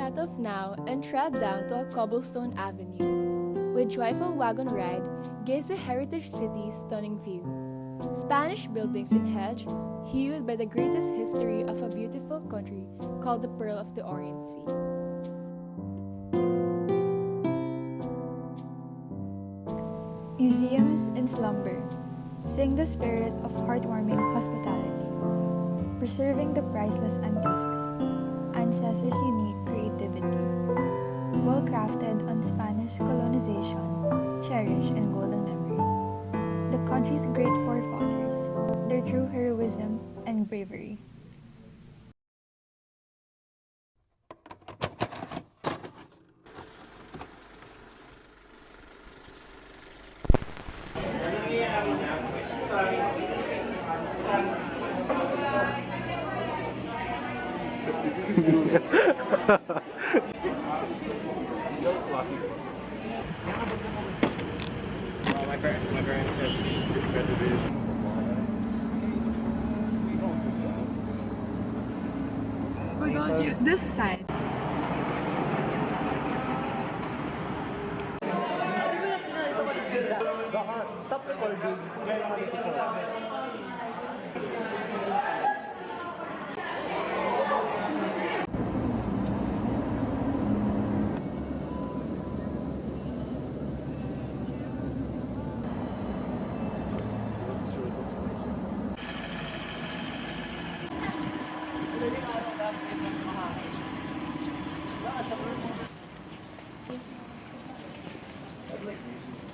set off now and tread down to a cobblestone avenue. With joyful wagon ride, gaze the heritage city's stunning view. Spanish buildings in hedge, hued by the greatest history of a beautiful country called the Pearl of the Orient Sea. Museums in slumber sing the spirit of heartwarming hospitality, preserving the priceless antiques, ancestors' unique creativity, well crafted on Spanish colonization, cherished in golden memory. The country's great forefathers, their true heroism and bravery. My parents We got you this side. Stop recording.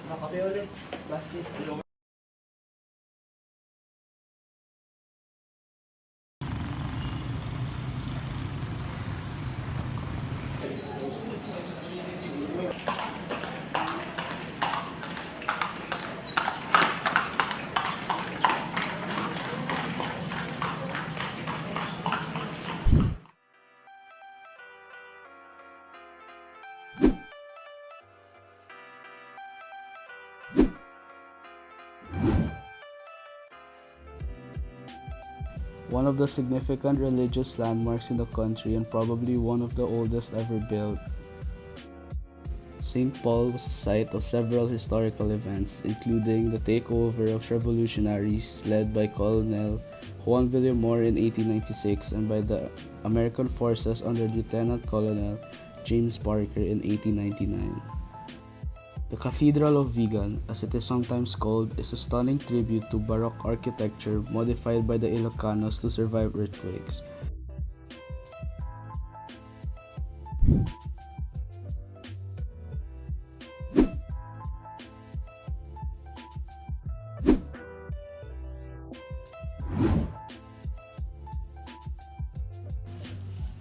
Nakape ulit. Plastic. One of the significant religious landmarks in the country and probably one of the oldest ever built. St. Paul was the site of several historical events, including the takeover of revolutionaries led by Colonel Juan Villamor in 1896 and by the American forces under Lieutenant Colonel James Parker in 1899. The Cathedral of Vigan, as it is sometimes called, is a stunning tribute to Baroque architecture modified by the Ilocanos to survive earthquakes.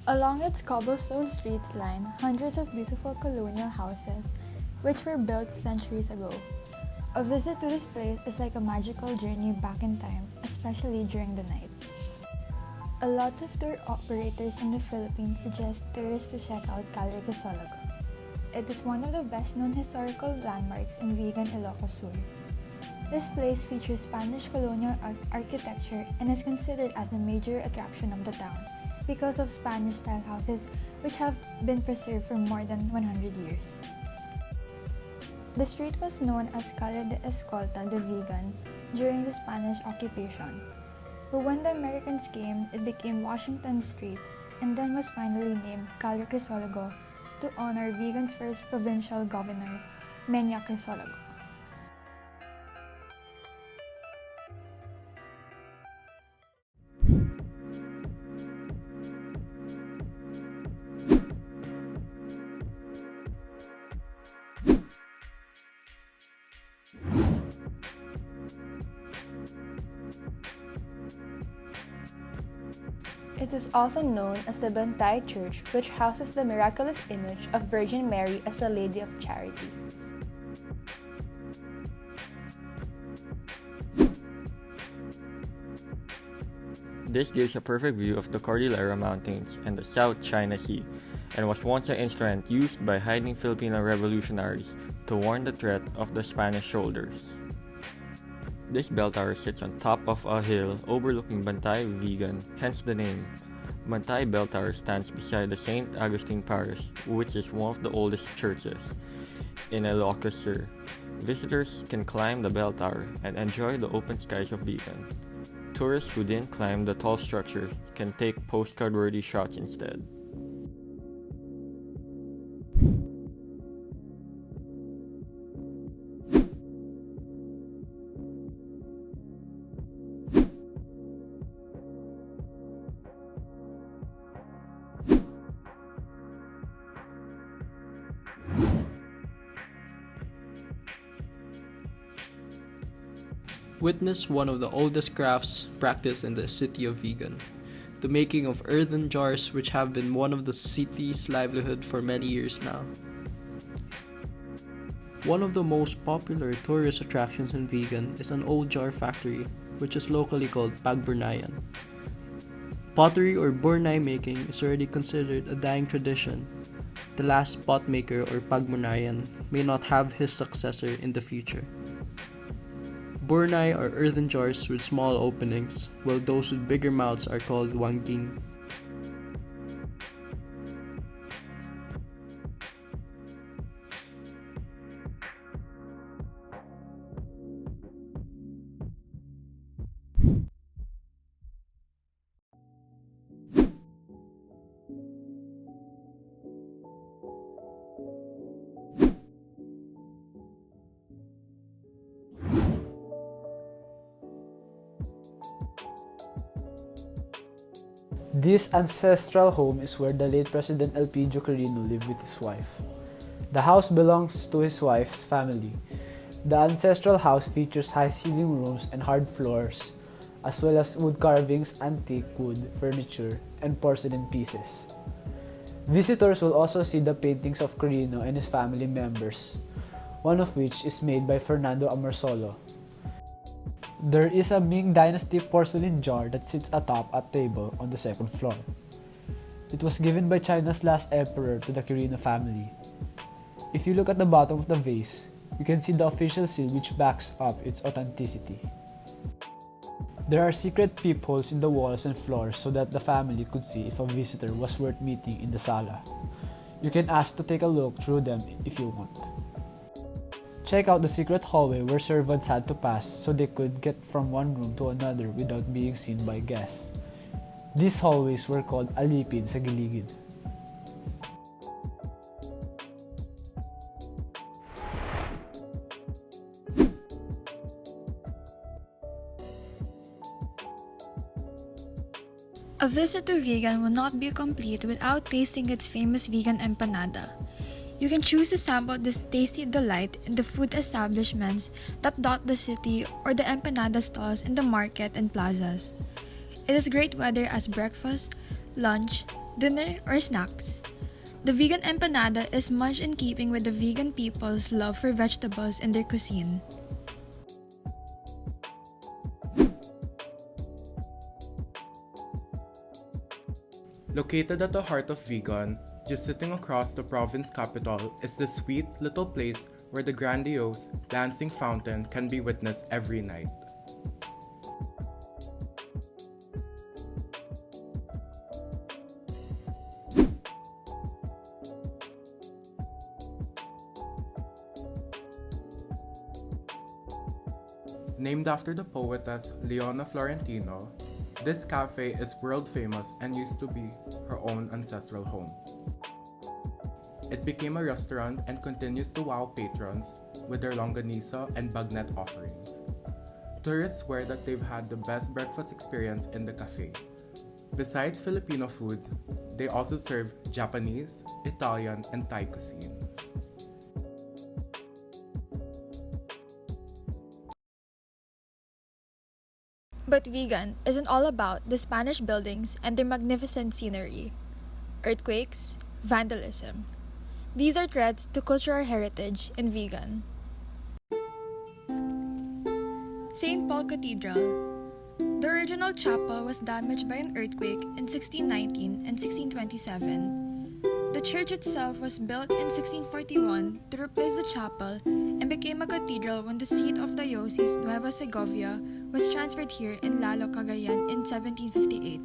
Along its cobblestone streets line hundreds of beautiful colonial houses which were built centuries ago. A visit to this place is like a magical journey back in time, especially during the night. A lot of tour operators in the Philippines suggest tourists to check out Calle Crisologo. It is one of the best-known historical landmarks in Vigan, Ilocos Sur. This place features Spanish colonial architecture and is considered as the major attraction of the town because of Spanish-style houses which have been preserved for more than 100 years. The street was known as Calle de Escolta de Vigan during the Spanish occupation, but when the Americans came, it became Washington Street and then was finally named Calle Crisologo to honor Vigan's first provincial governor, meeeee Crisologo. It is also known as the Bantay Church, which houses the miraculous image of Virgin Mary as the Lady of Charity. This gives a perfect view of the Cordillera Mountains and the South China Sea, and was once an instrument used by hiding Filipino revolutionaries to warn the threat of the Spanish soldiers. This bell tower sits on top of a hill overlooking Bantay, Vigan, hence the name. Mantay Bell Tower stands beside the St. Augustine Parish, which is one of the oldest churches in Ilocos Sur. Visitors can climb the bell tower and enjoy the open skies of Vigan. Tourists who didn't climb the tall structure can take postcard-worthy shots instead. Witness one of the oldest crafts practiced in the city of Vigan, the making of earthen jars, which have been one of the city's livelihood for many years now. One of the most popular tourist attractions in Vigan is an old jar factory, which is locally called Pagburnayan. Pottery or burnay making is already considered a dying tradition. The last pot maker or Pagburnayan may not have his successor in the future. Burnay are earthen jars with small openings, while those with bigger mouths are called wangking. This ancestral home is where the late President Elpidio Quirino lived with his wife. The house belongs to his wife's family. The ancestral house features high ceiling rooms and hard floors, as well as wood carvings, antique wood, furniture, and porcelain pieces. Visitors will also see the paintings of Quirino and his family members, one of which is made by Fernando Amorsolo. There is a Ming Dynasty porcelain jar that sits atop a table on the second floor. It was given by China's last emperor to the Quirino family. If you look at the bottom of the vase, you can see the official seal which backs up its authenticity. There are secret peepholes in the walls and floors so that the family could see if a visitor was worth meeting in the sala. You can ask to take a look through them if you want. Check out the secret hallway where servants had to pass so they could get from one room to another without being seen by guests. These hallways were called alipin sa giligid. A visit to Vigan will not be complete without tasting its famous vegan empanada. You can choose to sample this tasty delight in the food establishments that dot the city or the empanada stalls in the market and plazas. It is great whether as breakfast, lunch, dinner, or snacks. The vegan empanada is much in keeping with the vegan people's love for vegetables in their cuisine. Located at the heart of Vigan, just sitting across the province capital is the sweet little place where the grandiose, dancing fountain can be witnessed every night. Named after the poetess Leona Florentino, this cafe is world famous and used to be her own ancestral home. It became a restaurant and continues to wow patrons with their longanisa and bagnet offerings. Tourists swear that they've had the best breakfast experience in the cafe. Besides Filipino foods, they also serve Japanese, Italian, and Thai cuisine. But Vigan isn't all about the Spanish buildings and their magnificent scenery. Earthquakes, vandalism. These are threats to cultural heritage in Vigan. St. Paul Cathedral. The original chapel was damaged by an earthquake in 1619 and 1627. The church itself was built in 1641 to replace the chapel and became a cathedral when the seat of diocese Nueva Segovia was transferred here in Lalo, Cagayan in 1758.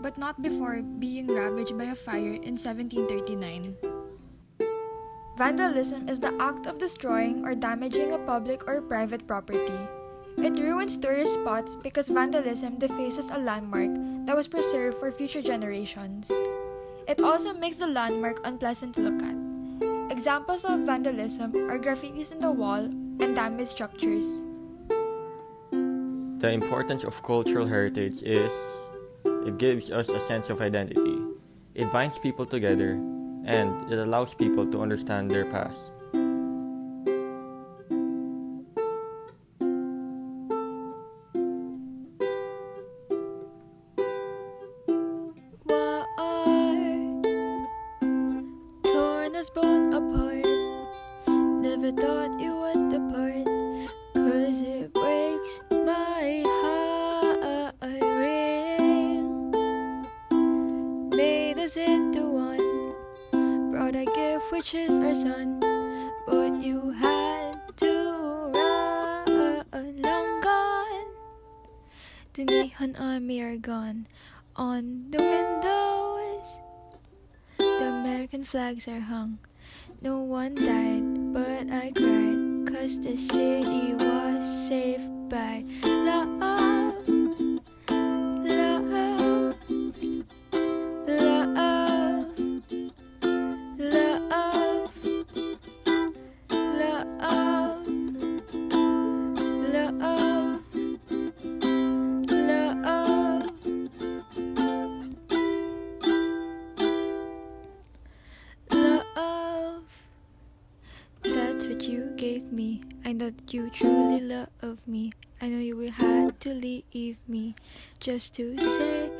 but not before being ravaged by a fire in 1739. Vandalism is the act of destroying or damaging a public or private property. It ruins tourist spots because vandalism defaces a landmark that was preserved for future generations. It also makes the landmark unpleasant to look at. Examples of vandalism are graffitis in the wall and damaged structures. The importance of cultural heritage is it gives us a sense of identity. It binds people together, and it allows people to understand their past. Torn us both apart. Never thought you would depart, 'cause it breaks my heart. Ring made us into one, brought a gift which is our son, but you had to run. Long gone, the neon army are gone. On the windows, the American flags are hung. No one died, but I cried, 'cause the city was saved by love. Love, love, love, love, love, love. That's what you gave me. I know that you truly love me. I know you will have to leave me just to say